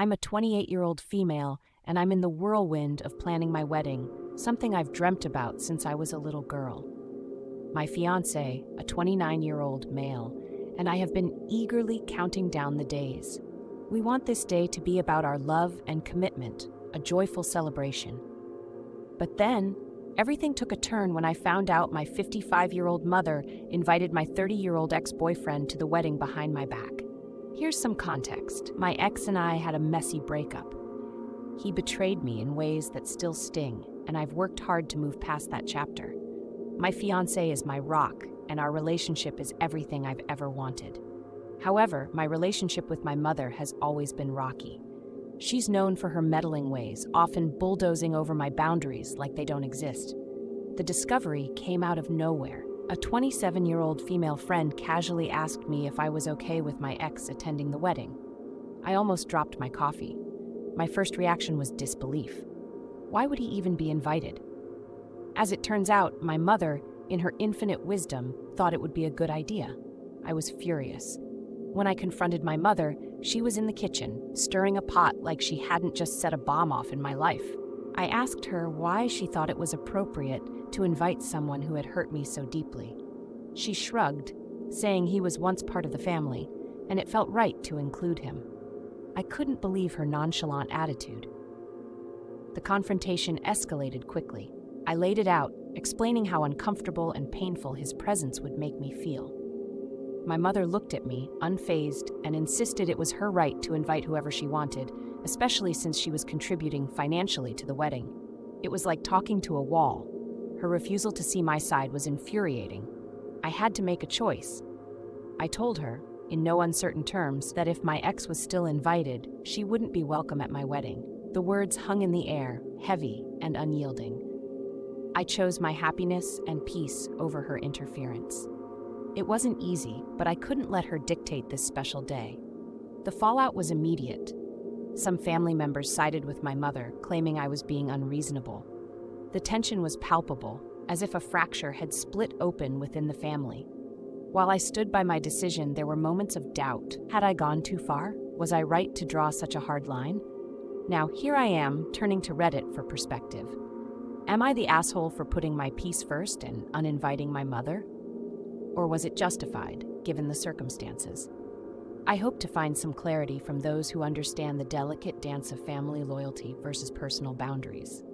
I'm a 28-year-old female, and I'm in the whirlwind of planning my wedding, something I've dreamt about since I was a little girl. My fiancé, a 29-year-old male, and I have been eagerly counting down the days. We want this day to be about our love and commitment, a joyful celebration. But then, everything took a turn when I found out my 55-year-old mother invited my 30-year-old ex-boyfriend to the wedding behind my back. Here's some context. My ex and I had a messy breakup. He betrayed me in ways that still sting, and I've worked hard to move past that chapter. My fiancé is my rock, and our relationship is everything I've ever wanted. However, my relationship with my mother has always been rocky. She's known for her meddling ways, often bulldozing over my boundaries like they don't exist. The discovery came out of nowhere. A 27-year-old female friend casually asked me if I was okay with my ex attending the wedding. I almost dropped my coffee. My first reaction was disbelief. Why would he even be invited? As it turns out, my mother, in her infinite wisdom, thought it would be a good idea. I was furious. When I confronted my mother, she was in the kitchen, stirring a pot like she hadn't just set a bomb off in my life. I asked her why she thought it was appropriate to invite someone who had hurt me so deeply. She shrugged, saying he was once part of the family, and it felt right to include him. I couldn't believe her nonchalant attitude. The confrontation escalated quickly. I laid it out, explaining how uncomfortable and painful his presence would make me feel. My mother looked at me, unfazed, and insisted it was her right to invite whoever she wanted, especially since she was contributing financially to the wedding. It was like talking to a wall. Her refusal to see my side was infuriating. I had to make a choice. I told her, in no uncertain terms, that if my ex was still invited, she wouldn't be welcome at my wedding. The words hung in the air, heavy and unyielding. I chose my happiness and peace over her interference. It wasn't easy, but I couldn't let her dictate this special day. The fallout was immediate. Some family members sided with my mother, claiming I was being unreasonable. The tension was palpable, as if a fracture had split open within the family. While I stood by my decision, there were moments of doubt. Had I gone too far? Was I right to draw such a hard line? Now, here I am, turning to Reddit for perspective. Am I the asshole for putting my peace first and uninviting my mother? Or was it justified, given the circumstances? I hope to find some clarity from those who understand the delicate dance of family loyalty versus personal boundaries.